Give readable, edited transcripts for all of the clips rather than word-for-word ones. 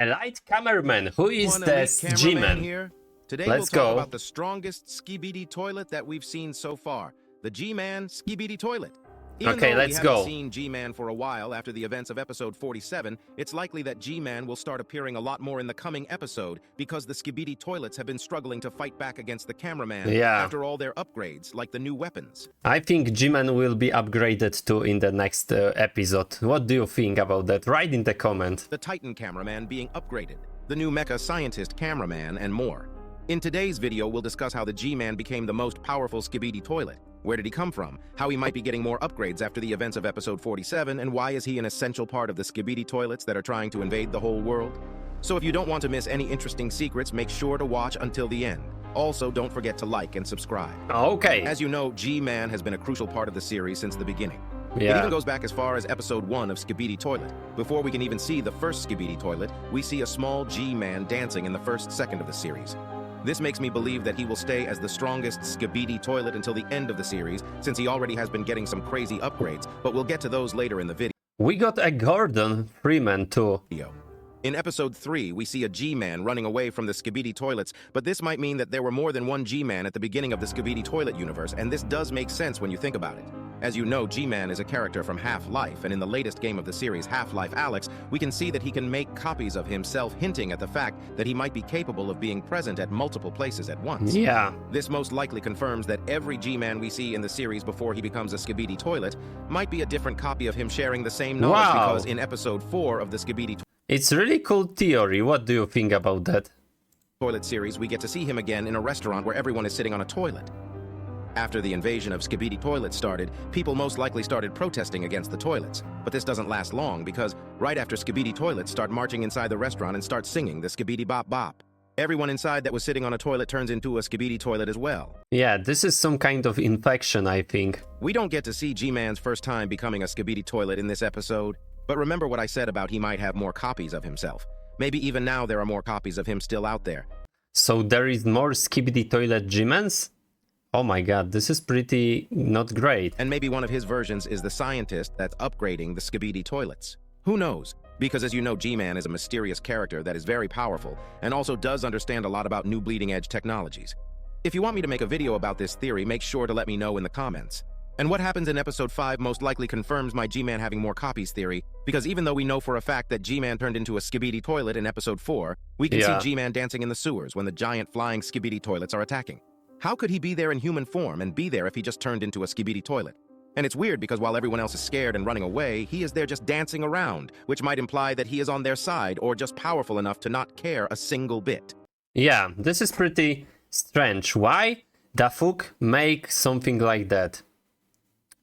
A light cameraman. Who is One the elite cameraman G-Man? here. Today Let's we'll talk go. about the strongest Skibidi Toilet that we've seen so far. The G-Man Skibidi Toilet. Even Okay, though let's we haven't go. seen G-Man for a while after the events of episode 47, it's likely that G-Man will start appearing a lot more in the coming episode because the Skibidi Toilets have been struggling to fight back against the cameraman after all their upgrades, like the new weapons. I think G-Man will be upgraded too in the next episode. What do you think about that? Write in the comment. The Titan cameraman being upgraded, the new mecha scientist cameraman, and more. In today's video, we'll discuss how the G-Man became the most powerful Skibidi Toilet. Where did he come from? How he might be getting more upgrades after the events of episode 47, and why is he an essential part of the Skibidi Toilets that are trying to invade the whole world? So if you don't want to miss any interesting secrets, make sure to watch until the end. Also, don't forget to like and subscribe. Okay. As you know, G-Man has been a crucial part of the series since the beginning. It even goes back as far as episode 1 of Skibidi Toilet. Before we can even see the first Skibidi Toilet, we see a small G-Man dancing in the first second of the series. This makes me believe that he will stay as the strongest Skibidi Toilet until the end of the series, since he already has been getting some crazy upgrades, but we'll get to those later in the video. We got a Gordon Freeman too. In episode 3, we see a G-Man running away from the Skibidi Toilets, but this might mean that there were more than one G-Man at the beginning of the Skibidi Toilet universe, and this does make sense when you think about it. As you know, G-Man is a character from Half-Life, and in the latest game of the series, Half-Life Alyx, we can see that he can make copies of himself, hinting at the fact that he might be capable of being present at multiple places at once. This most likely confirms that every G-Man we see in the series before he becomes a Skibidi Toilet might be a different copy of him sharing the same knowledge, because in episode 4 of the Skibidi It's really cool theory. What do you think about that? Toilet series, we get to see him again in a restaurant where everyone is sitting on a toilet. After the invasion of Skibidi Toilet started, people most likely started protesting against the toilets. But this doesn't last long, because right after Skibidi Toilets start marching inside the restaurant and start singing the Skibidi Bop Bop, everyone inside that was sitting on a toilet turns into a Skibidi Toilet as well. Yeah, this is some kind of infection, I think. We don't get to see G-Man's first time becoming a Skibidi Toilet in this episode, but remember what I said about he might have more copies of himself. Maybe even now there are more copies of him still out there. So there is more Skibidi Toilet G-Mans? Oh my god, this is pretty not great. And maybe one of his versions is the scientist that's upgrading the Skibidi Toilets. Who knows? Because as you know, G-Man is a mysterious character that is very powerful and also does understand a lot about new bleeding-edge technologies. If you want me to make a video about this theory, make sure to let me know in the comments. And what happens in episode 5 most likely confirms my G-Man having more copies theory, because even though we know for a fact that G-Man turned into a Skibidi Toilet in episode 4, we can see G-Man dancing in the sewers when the giant flying Skibidi Toilets are attacking. How could he be there in human form and be there if he just turned into a Skibidi Toilet? And it's weird because while everyone else is scared and running away, he is there just dancing around, which might imply that he is on their side or just powerful enough to not care a single bit. Yeah, this is pretty strange. Why Dafuk make something like that?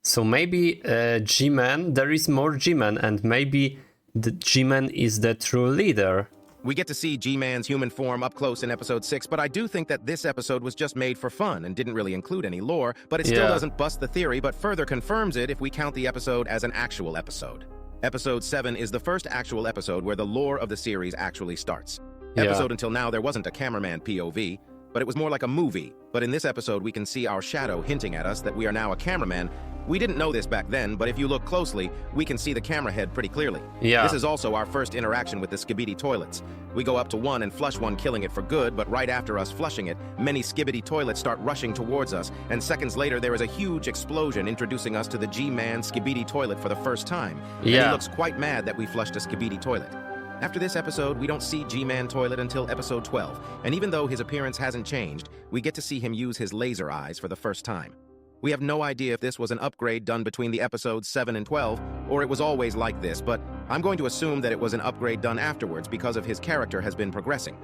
So maybe G-Man, there is more G-Man, and maybe the G-Man is the true leader. We get to see G-Man's human form up close in episode 6, but I do think that this episode was just made for fun and didn't really include any lore, but it still doesn't bust the theory, but further confirms it if we count the episode as an actual episode. Episode 7 is the first actual episode where the lore of the series actually starts. Episode until now, there wasn't a cameraman POV, but it was more like a movie. But in this episode, we can see our shadow hinting at us that we are now a cameraman. We didn't know this back then, but if you look closely, we can see the camera head pretty clearly. This is also our first interaction with the Skibidi Toilets. We go up to one and flush one, killing it for good, but right after us flushing it, many Skibidi Toilets start rushing towards us, and seconds later there is a huge explosion introducing us to the G-Man Skibidi Toilet for the first time. And he looks quite mad that we flushed a Skibidi Toilet. After this episode, we don't see G-Man Toilet until episode 12, and even though his appearance hasn't changed, we get to see him use his laser eyes for the first time. We have no idea if this was an upgrade done between the episodes 7 and 12, or it was always like this, but I'm going to assume that it was an upgrade done afterwards because of his character has been progressing.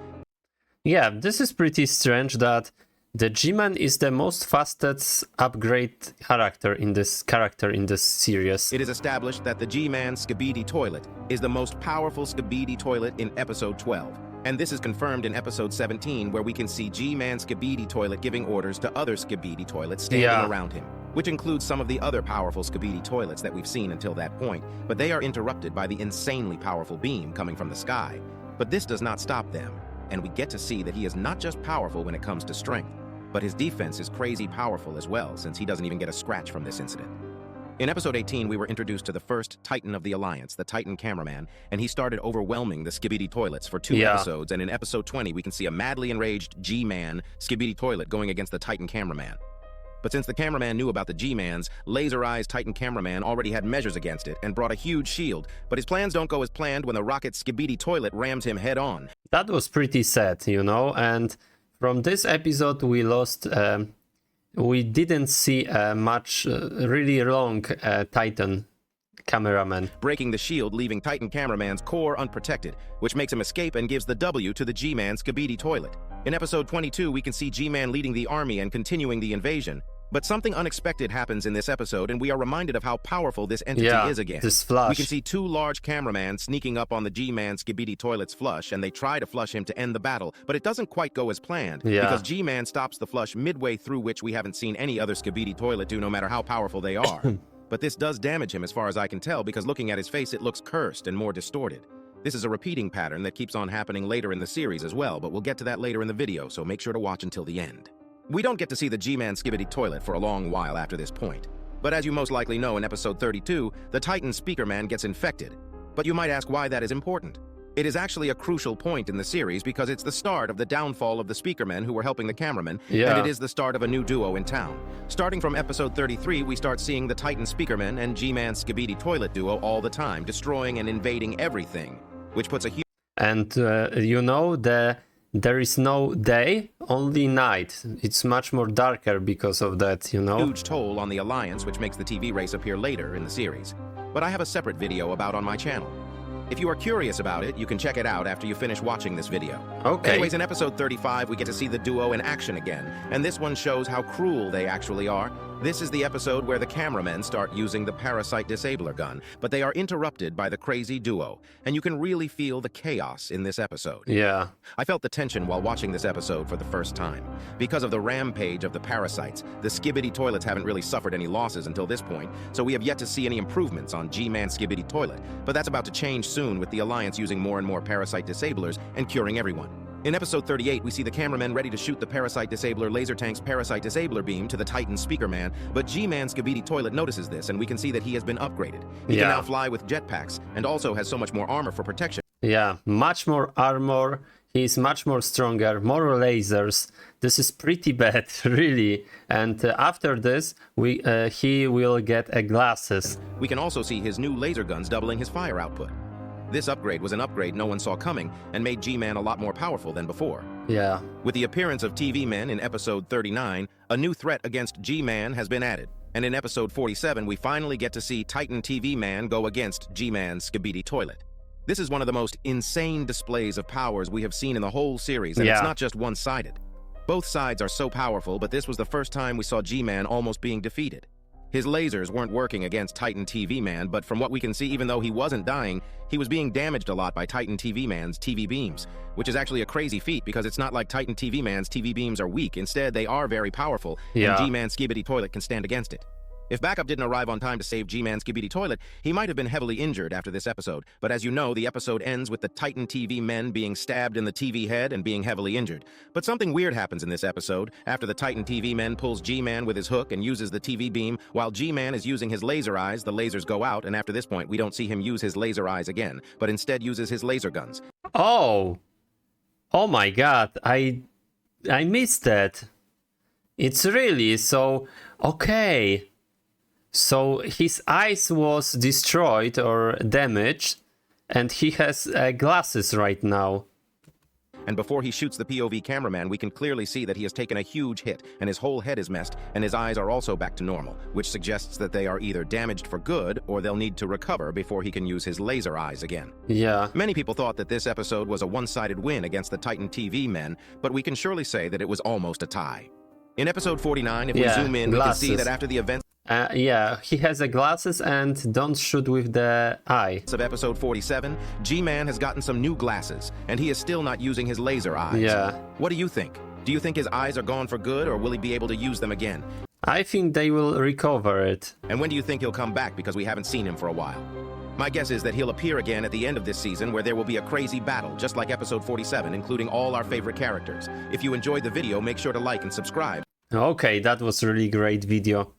Yeah, this is pretty strange that the G-Man is the most fastest upgrade character in this series. It is established that the G-Man Skibidi Toilet is the most powerful Skibidi Toilet in episode 12. And this is confirmed in episode 17, where we can see G-Man Skibidi Toilet giving orders to other Skibidi Toilets standing around him, which includes some of the other powerful Skibidi Toilets that we've seen until that point, but they are interrupted by the insanely powerful beam coming from the sky. But this does not stop them, and we get to see that he is not just powerful when it comes to strength, but his defense is crazy powerful as well, since he doesn't even get a scratch from this incident. In episode 18, we were introduced to the first Titan of the Alliance, the Titan cameraman, and he started overwhelming the Skibidi Toilets for 2 episodes, and in episode 20, we can see a madly enraged G-Man, Skibidi Toilet, going against the Titan cameraman. But since the cameraman knew about the G-Man's, Laser Eyes Titan cameraman already had measures against it and brought a huge shield, but his plans don't go as planned when the rocket Skibidi Toilet rams him head-on. That was pretty sad, you know, and from this episode we lost... we didn't see much really long Titan cameraman. Breaking the shield, leaving Titan cameraman's core unprotected, which makes him escape and gives the W to the G-Man Skibidi Toilet. In episode 22, we can see G-Man leading the army and continuing the invasion. But something unexpected happens in this episode, and we are reminded of how powerful this entity is again. This flush. We can see 2 large cameramen sneaking up on the G-Man Skibidi Toilet's flush, and they try to flush him to end the battle, but it doesn't quite go as planned, because G-Man stops the flush midway through, which we haven't seen any other Skibidi Toilet do, no matter how powerful they are. But this does damage him as far as I can tell, because looking at his face, it looks cursed and more distorted. This is a repeating pattern that keeps on happening later in the series as well, but we'll get to that later in the video, so make sure to watch until the end. We don't get to see the G-Man Skibidi Toilet for a long while after this point. But as you most likely know, in episode 32, the Titan Speaker Man gets infected. But you might ask why that is important. It is actually a crucial point in the series because it's the start of the downfall of the Speakermen who were helping the cameraman, and it is the start of a new duo in town. Starting from episode 33, we start seeing the Titan Speakerman and G-Man Skibidi Toilet duo all the time, destroying and invading everything, which puts a huge... And, you know, there is no day, only night. It's much more darker because of that, you know? Huge toll on the Alliance, which makes the TV race appear later in the series. But I have a separate video about on my channel. If you are curious about it, you can check it out after you finish watching this video. Okay. Anyways, in episode 35, we get to see the duo in action again, and this one shows how cruel they actually are. This is the episode where the cameramen start using the parasite disabler gun, but they are interrupted by the crazy duo, and you can really feel the chaos in this episode. Yeah. I felt the tension while watching this episode for the first time. Because of the rampage of the parasites, the Skibidi Toilets haven't really suffered any losses until this point, so we have yet to see any improvements on G-Man Skibidi Toilet, but that's about to change soon with the Alliance using more and more parasite disablers and curing everyone. In episode 38, we see the cameramen ready to shoot the Parasite Disabler Laser Tank's Parasite Disabler beam to the Titan Speaker Man, but G-Man Skibidi Toilet notices this, and we can see that he has been upgraded. He can now fly with jetpacks, and also has so much more armor for protection. Yeah, much more armor, he's much more stronger, more lasers. This is pretty bad, really. And after this, he will get glasses. We can also see his new laser guns doubling his fire output. This upgrade was an upgrade no one saw coming and made G-Man a lot more powerful than before. Yeah. With the appearance of TV Men in episode 39, a new threat against G-Man has been added. And in episode 47, we finally get to see Titan TV Man go against G-Man Skibidi Toilet. This is one of the most insane displays of powers we have seen in the whole series, and it's not just one-sided. Both sides are so powerful, but this was the first time we saw G-Man almost being defeated. His lasers weren't working against Titan TV Man, but from what we can see, even though he wasn't dying, he was being damaged a lot by Titan TV Man's TV beams, which is actually a crazy feat because it's not like Titan TV Man's TV beams are weak. Instead, they are very powerful, and G-Man Skibidi Toilet can stand against it. If backup didn't arrive on time to save G-Man Skibidi Toilet, he might have been heavily injured after this episode. But as you know, the episode ends with the Titan TV men being stabbed in the TV head and being heavily injured. But something weird happens in this episode. After the Titan TV men pulls G-Man with his hook and uses the TV beam, while G-Man is using his laser eyes, the lasers go out, and after this point, we don't see him use his laser eyes again, but instead uses his laser guns. Oh my god, I missed that. It's really so... Okay. So his eyes was destroyed or damaged, and he has glasses right now. And before he shoots the POV cameraman, we can clearly see that he has taken a huge hit, and his whole head is messed, and his eyes are also back to normal, which suggests that they are either damaged for good, or they'll need to recover before he can use his laser eyes again. Yeah. Many people thought that this episode was a one-sided win against the Titan TV men, but we can surely say that it was almost a tie. In episode 49, if we zoom in, we can see that after the events yeah, he has glasses and don't shoot with the eye. Of episode 47, G-Man has gotten some new glasses, and he is still not using his laser eyes. Yeah. What do you think? Do you think his eyes are gone for good, or will he be able to use them again? I think they will recover it. And when do you think he'll come back, because we haven't seen him for a while? My guess is that he'll appear again at the end of this season, where there will be a crazy battle, just like episode 47, including all our favorite characters. If you enjoyed the video, make sure to like and subscribe. Okay, that was a really great video.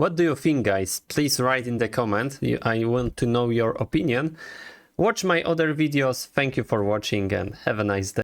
What do you think, guys? Please write in the comment. I want to know your opinion. Watch my other videos. Thank you for watching and have a nice day.